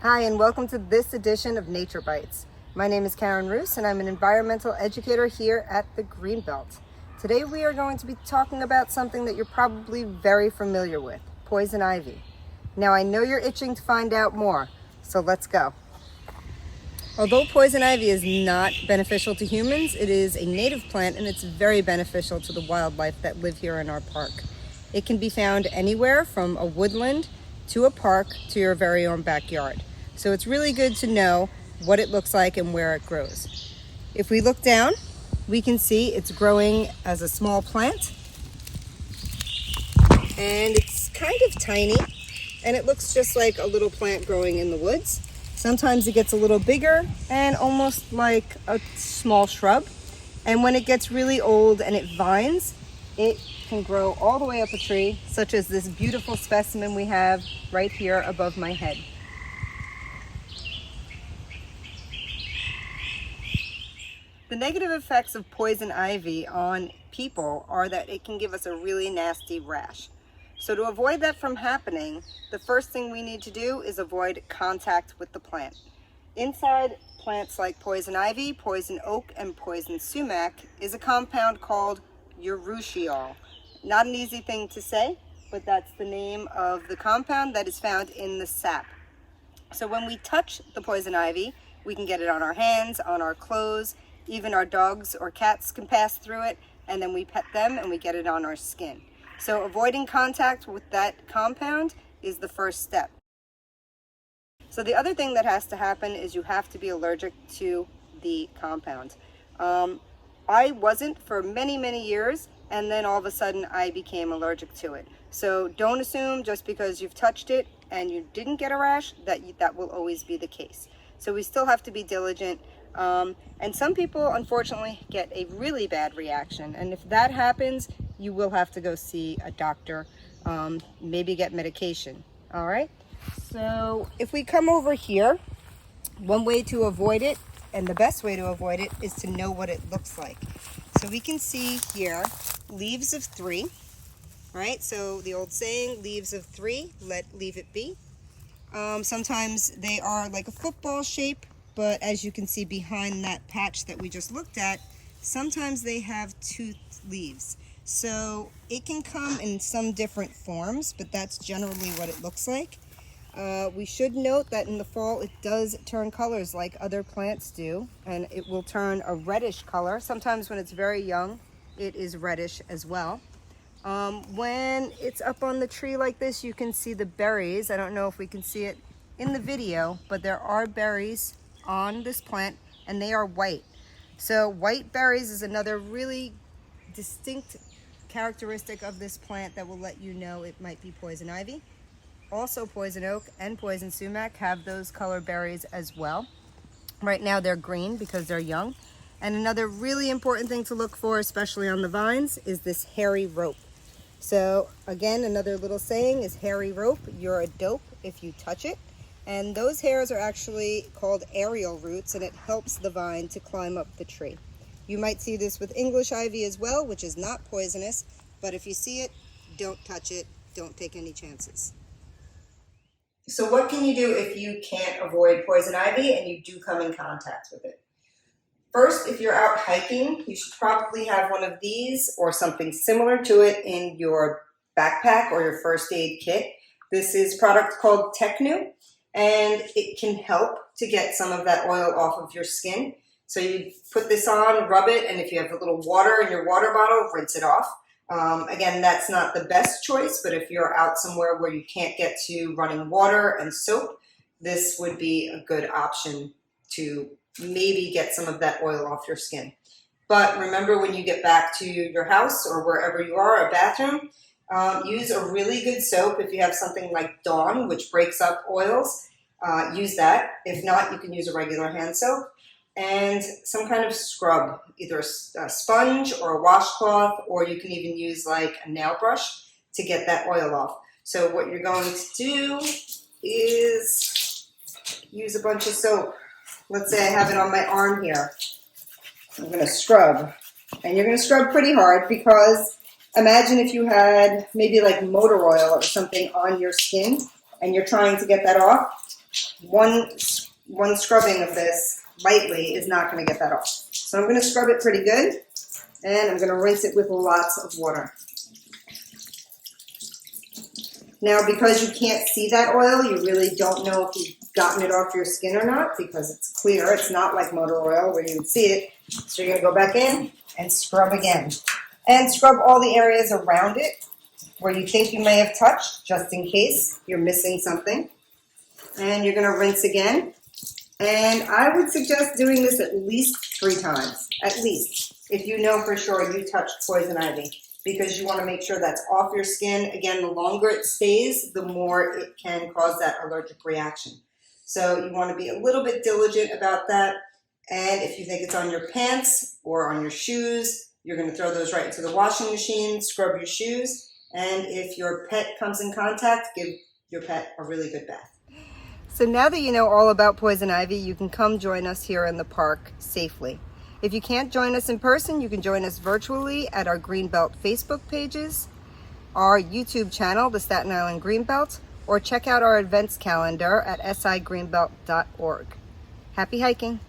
Hi, and welcome to this edition of Nature Bites. My name is Karen Roos, and I'm an environmental educator here at the Greenbelt. Today we are going to be talking about something that you're probably very familiar with, poison ivy. Now I know you're itching to find out more, so let's go. Although poison ivy is not beneficial to humans, it is a native plant and it's very beneficial to the wildlife that live here in our park. It can be found anywhere from a woodland to a park to your very own backyard. So it's really good to know what it looks like and where it grows. If we look down, we can see it's growing as a small plant. And it's kind of tiny, and it looks just like a little plant growing in the woods. Sometimes it gets a little bigger and almost like a small shrub. And when it gets really old and it vines, it can grow all the way up a tree, such as this beautiful specimen we have right here above my head. The negative effects of poison ivy on people are that it can give us a really nasty rash. So to avoid that from happening, the first thing we need to do is avoid contact with the plant. Inside plants like poison ivy, poison oak, and poison sumac is a compound called urushiol. Not an easy thing to say, but that's the name of the compound that is found in the sap. So when we touch the poison ivy, we can get it on our hands, on our clothes, even our dogs or cats can pass through it, and then we pet them and we get it on our skin. So avoiding contact with that compound is the first step. So the other thing that has to happen is you have to be allergic to the compound. I wasn't for many years, and then all of a sudden I became allergic to it. So don't assume just because you've touched it and you didn't get a rash that will always be the case. So we still have to be diligent. And some people unfortunately get a really bad reaction, and if that happens, you will have to go see a doctor, maybe get medication. All right, so if we come over here, one way to avoid it, and the best way to avoid it, is to know what it looks like. So we can see here leaves of 3, right? So the old saying, leaves of 3, leave it be. Sometimes they are like a football shape, but as you can see behind that patch that we just looked at, sometimes they have toothed leaves. So it can come in some different forms, but that's generally what it looks like. We should note that in the fall it does turn colors like other plants do, and it will turn a reddish color. Sometimes when it's very young, it is reddish as well. When it's up on the tree like this, you can see the berries. I don't know if we can see it in the video, but there are berries on this plant, and they are white. So white berries is another really distinct characteristic of this plant that will let you know it might be poison ivy. Also poison oak and poison sumac have those color berries as well. Right now they're green because they're young. And another really important thing to look for, especially on the vines, is this hairy rope. So again, another little saying is hairy rope, you're a dope if you touch it. And those hairs are actually called aerial roots, and it helps the vine to climb up the tree. You might see this with English ivy as well, which is not poisonous, but if you see it, don't touch it, don't take any chances. So what can you do if you can't avoid poison ivy and you do come in contact with it? First, if you're out hiking, you should probably have one of these or something similar to it in your backpack or your first aid kit. This is a product called Technu, and it can help to get some of that oil off of your skin. So you put this on, rub it, and if you have a little water in your water bottle, rinse it off. Again, that's not the best choice, but if you're out somewhere where you can't get to running water and soap, this would be a good option to maybe get some of that oil off your skin. But remember, when you get back to your house or wherever you are, a bathroom, use a really good soap. If you have something like Dawn, which breaks up oils, use that. If not, you can use a regular hand soap. And some kind of scrub, either a sponge or a washcloth, or you can even use like a nail brush to get that oil off. So what you're going to do is use a bunch of soap. Let's say I have it on my arm here. I'm going to scrub. And you're going to scrub pretty hard, because imagine if you had maybe like motor oil or something on your skin and you're trying to get that off. one scrubbing of this lightly is not going to get that off. So I'm going to scrub it pretty good, and I'm going to rinse it with lots of water. Now, because you can't see that oil, you really don't know if you've gotten it off your skin or not because it's clear. It's not like motor oil where you would see it. So you're going to go back in and scrub again. And scrub all the areas around it where you think you may have touched, just in case you're missing something. And you're going to rinse again. And I would suggest doing this at least 3 times, at least, if you know for sure you touched poison ivy, because you want to make sure that's off your skin. Again, the longer it stays, the more it can cause that allergic reaction. So you want to be a little bit diligent about that. And if you think it's on your pants or on your shoes, you're going to throw those right into the washing machine, scrub your shoes, and if your pet comes in contact, give your pet a really good bath. So now that you know all about poison ivy, you can come join us here in the park safely. If you can't join us in person, you can join us virtually at our Greenbelt Facebook pages, our YouTube channel, the Staten Island Greenbelt, or check out our events calendar at sigreenbelt.org. Happy hiking!